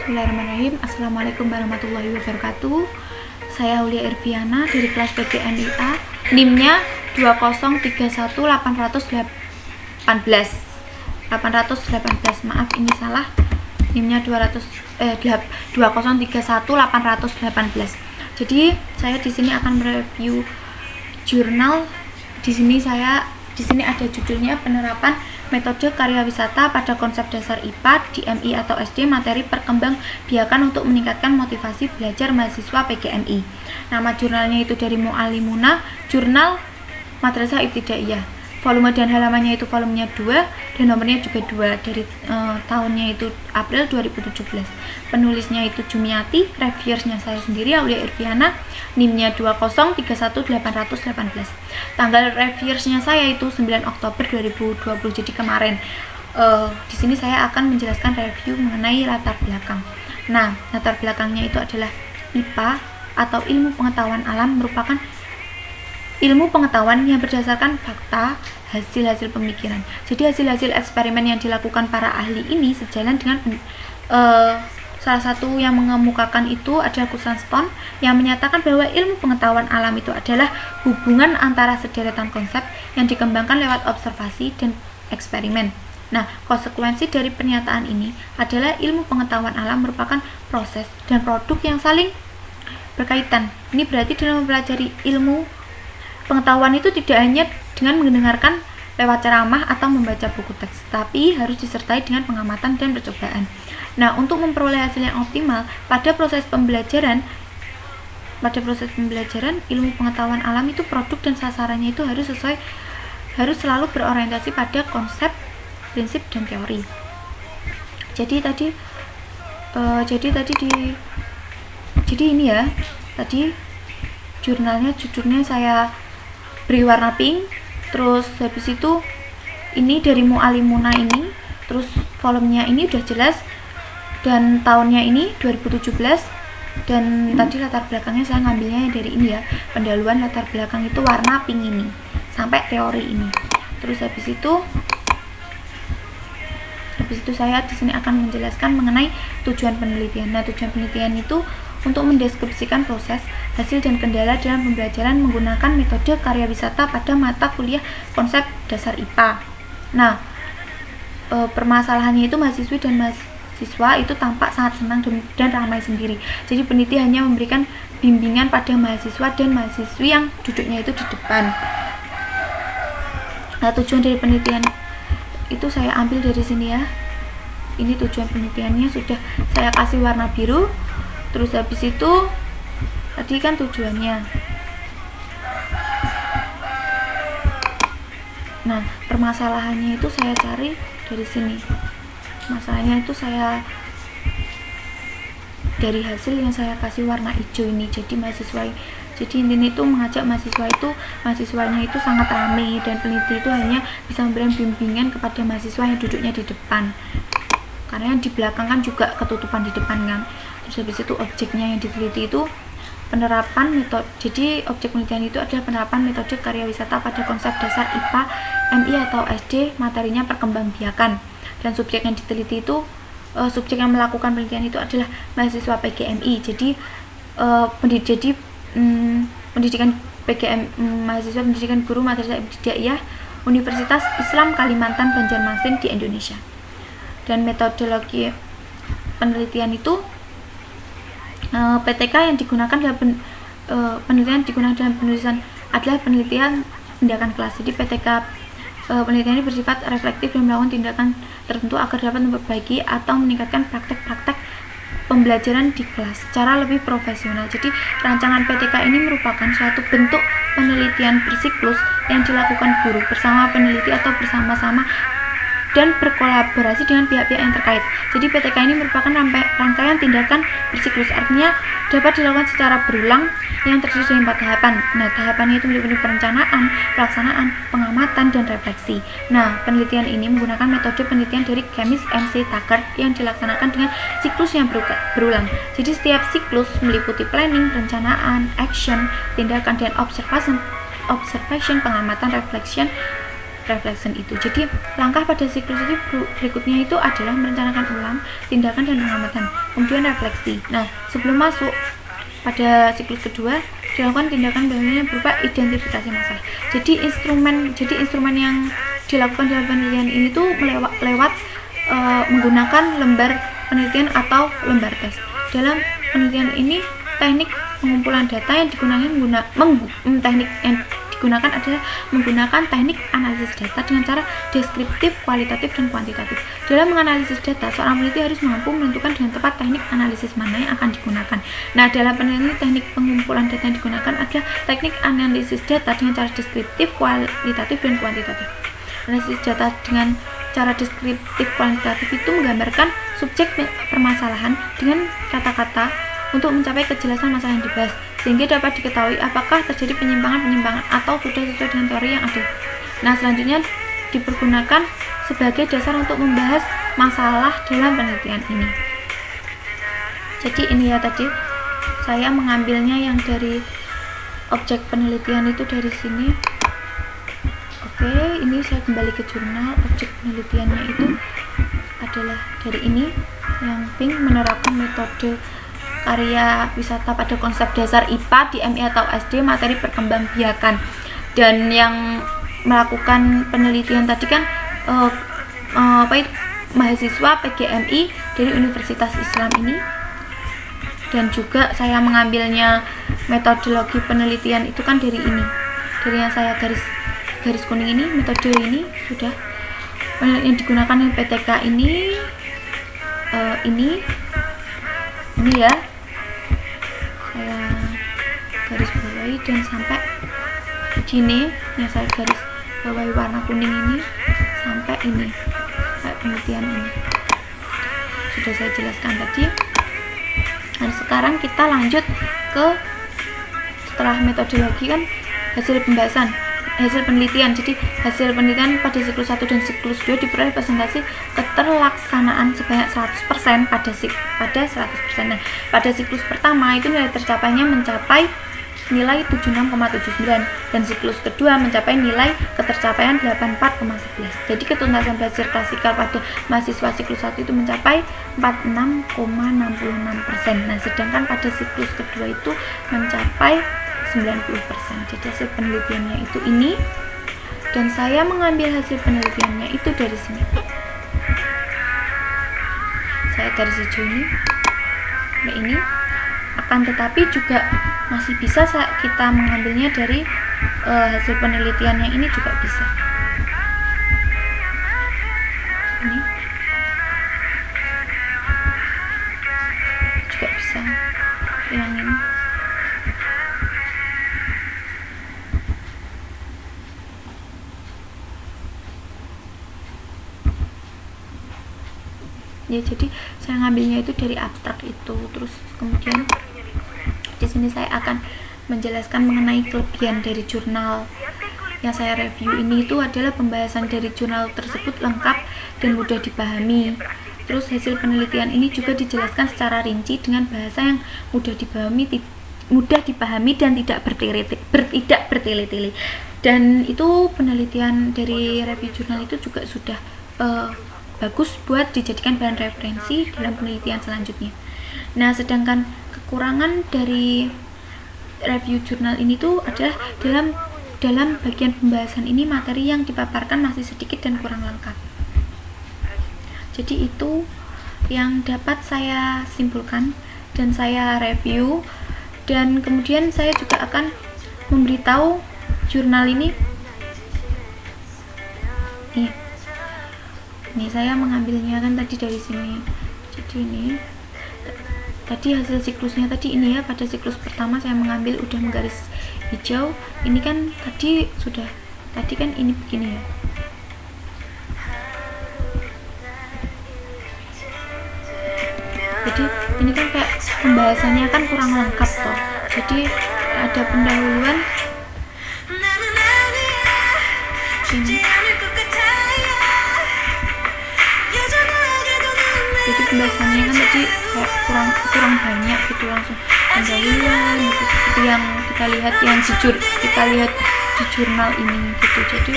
Bismillahirrahmanirrahim. Assalamualaikum warahmatullahi wabarakatuh. Saya Aulia Irviana dari kelas PGMIA. NIM-nya 2031818. Maaf, ini salah. NIM-nya 2031818. Jadi, saya di sini akan mereview jurnal. Di sini ada judulnya penerapan metode karya wisata pada konsep dasar IPA di MI atau SD materi perkembangbiakan untuk meningkatkan motivasi belajar mahasiswa PGMI. Nama jurnalnya itu dari Mu'allimuna, Jurnal Madrasah Ibtidaiyah. Volume dan halamannya itu volumenya 2 dan nomornya juga 2, dari tahunnya itu April 2017. Penulisnya itu Jumiati, reviewersnya saya sendiri Aulia Irviana, NIM-nya 2031818. Tanggal reviewersnya saya itu 9 Oktober 2020, jadi kemarin. Di sini saya akan menjelaskan review mengenai latar belakang. Nah, latar belakangnya itu adalah IPA atau ilmu pengetahuan alam merupakan ilmu pengetahuan yang berdasarkan fakta, hasil-hasil pemikiran. Jadi hasil-hasil eksperimen yang dilakukan para ahli ini sejalan dengan salah satu yang mengemukakan itu adalah Stone yang menyatakan bahwa ilmu pengetahuan alam itu adalah hubungan antara sederetan konsep yang dikembangkan lewat observasi dan eksperimen. Nah, konsekuensi dari pernyataan ini adalah ilmu pengetahuan alam merupakan proses dan produk yang saling berkaitan. Ini berarti dalam mempelajari ilmu pengetahuan itu tidak hanya dengan mendengarkan lewat ceramah atau membaca buku teks, tapi harus disertai dengan pengamatan dan percobaan. Nah, untuk memperoleh hasil yang optimal pada proses pembelajaran ilmu pengetahuan alam itu produk dan sasarannya itu harus selalu berorientasi pada konsep, prinsip, dan teori. Jadi ini ya, tadi judulnya saya beri warna pink, terus habis itu ini dari Mu'allimuna ini, terus volumenya ini udah jelas, dan tahunnya ini 2017, dan tadi latar belakangnya saya ngambilnya dari ini ya, pendahuluan latar belakang itu warna pink ini sampai teori ini. Terus habis itu saya di sini akan menjelaskan mengenai tujuan penelitian. Nah, tujuan penelitian itu untuk mendeskripsikan proses, hasil, dan kendala dalam pembelajaran menggunakan metode karya wisata pada mata kuliah konsep dasar IPA. Nah, permasalahannya itu mahasiswi dan mahasiswa itu tampak sangat senang dan ramai sendiri. Jadi peneliti hanya memberikan bimbingan pada mahasiswa dan mahasiswi yang duduknya itu di depan. Nah, tujuan dari penelitian itu saya ambil dari sini ya. Ini tujuan penelitiannya sudah saya kasih warna biru. Terus habis itu tadi kan tujuannya. Nah, permasalahannya itu saya cari dari sini. Masalahnya itu saya dari hasil yang saya kasih warna hijau ini. Jadi ini itu mengajak mahasiswanya itu sangat ramai, dan peneliti itu hanya bisa memberikan bimbingan kepada mahasiswa yang duduknya di depan. Karena yang di belakang kan juga ketutupan di depan kan. Terus habis itu objeknya yang diteliti itu penerapan metode. Jadi objek penelitian itu adalah penerapan metode karya wisata pada konsep dasar IPA, MI atau SD, materinya perkembangbiakan. Dan subjek yang diteliti itu subjek yang melakukan penelitian itu adalah mahasiswa PGMI. Jadi pendidikan PGM, mahasiswa pendidikan guru Madrasah Ibtidaiyah Universitas Islam Kalimantan Banjarmasin di Indonesia. Dan metodologi penelitian itu PTK yang digunakan dalam penelitian digunakan dalam penulisan adalah penelitian tindakan kelas. Jadi PTK penelitian ini bersifat reflektif dan melakukan tindakan tertentu agar dapat memperbaiki atau meningkatkan praktek-praktek pembelajaran di kelas secara lebih profesional. Jadi rancangan PTK ini merupakan suatu bentuk penelitian bersiklus yang dilakukan guru bersama peneliti atau bersama-sama dan berkolaborasi dengan pihak-pihak yang terkait. Jadi PTK ini merupakan rangkaian tindakan bersiklus, artinya dapat dilakukan secara berulang yang terdiri dari 4 tahapan. Nah, tahapannya itu meliputi perencanaan, pelaksanaan, pengamatan, dan refleksi. Nah, penelitian ini menggunakan metode penelitian dari Chemist M.C. Taggart yang dilaksanakan dengan siklus yang berulang. Jadi setiap siklus meliputi planning, perencanaan, action, tindakan, dan observation, pengamatan, reflection, reflection itu. Jadi langkah pada siklus itu berikutnya itu adalah merencanakan ulang, tindakan dan pengamatan, kemudian refleksi. Nah, sebelum masuk pada siklus kedua dilakukan tindakan biasanya berupa identifikasi masalah. Jadi instrumen yang dilakukan dalam penelitian ini tuh lewat menggunakan lembar penelitian atau lembar tes. Dalam penelitian ini teknik pengumpulan data yang digunakan adalah menggunakan teknik analisis data dengan cara deskriptif, kualitatif, dan kuantitatif. Dalam menganalisis data, seorang peneliti harus mampu menentukan dengan tepat teknik analisis mana yang akan digunakan. Nah, dalam penelitian teknik pengumpulan data yang digunakan adalah teknik analisis data dengan cara deskriptif, kualitatif, dan kuantitatif. Analisis data dengan cara deskriptif kuantitatif itu menggambarkan subjek permasalahan dengan kata-kata untuk mencapai kejelasan masalah yang dibahas, sehingga dapat diketahui apakah terjadi penyimpangan atau sudah sesuai dengan teori yang ada. Nah, selanjutnya dipergunakan sebagai dasar untuk membahas masalah dalam penelitian ini. Jadi ini ya, tadi saya mengambilnya yang dari objek penelitian itu dari sini. Oke, ini saya kembali ke jurnal. Objek penelitiannya itu adalah dari ini, yang pink, menerapkan metode karya wisata pada konsep dasar IPA di MI atau SD, materi perkembangbiakan. Dan yang melakukan penelitian tadi kan mahasiswa PGMI dari Universitas Islam ini. Dan juga saya mengambilnya metodologi penelitian itu kan dari ini, dari yang saya garis kuning ini, metode ini sudah yang digunakan di PTK ini ya, saya garis bawahi dan sampai sini yang saya garis bawahi warna kuning ini sampai ini, kayak penelitian ini sudah saya jelaskan tadi. Nah, sekarang kita lanjut ke, setelah metodologi kan hasil penelitian. Jadi hasil penelitian pada siklus 1 dan siklus 2 diperoleh presentasi keterlaksanaan sebanyak 100% pada 100%. Nah, pada siklus pertama itu nilai tercapainya mencapai nilai 76,79 dan siklus kedua mencapai nilai ketercapaian 84,11. Jadi ketuntasan belajar klasikal pada mahasiswa siklus 1 itu mencapai 46,66%. Nah, sedangkan pada siklus kedua itu mencapai 90%. Jadi hasil penelitiannya itu ini, dan saya mengambil hasil penelitiannya itu dari sini. Saya garis hijau ini, nah ini. Akan tetapi juga masih bisa kita mengambilnya dari hasil penelitiannya ini juga bisa. Ini juga bisa yang ini. Ya, jadi saya ngambilnya itu dari abstrak itu. Terus kemudian di sini saya akan menjelaskan mengenai kelebihan dari jurnal yang saya review ini. Itu adalah pembahasan dari jurnal tersebut lengkap dan mudah dipahami. Terus hasil penelitian ini juga dijelaskan secara rinci dengan bahasa yang mudah dipahami dan tidak bertele-tele. Dan itu penelitian dari review jurnal itu juga sudah bagus buat dijadikan bahan referensi dalam penelitian selanjutnya. Nah, sedangkan kekurangan dari review jurnal ini tuh adalah dalam bagian pembahasan ini materi yang dipaparkan masih sedikit dan kurang lengkap. Jadi itu yang dapat saya simpulkan dan saya review, dan kemudian saya juga akan memberitahu jurnal ini. Ini saya mengambilnya kan tadi dari sini. Jadi ini tadi hasil siklusnya tadi ini ya, pada siklus pertama saya mengambil udah menggaris hijau. Ini kan tadi kan ini begini ya. Jadi ini kan kayak pembahasannya kan kurang lengkap toh. Jadi ada pendahuluan ini. Jadi pembahasannya kan tadi kayak kurang banyak gitu, langsung pendahuluan gitu, seperti yang kita lihat di jurnal ini gitu. Jadi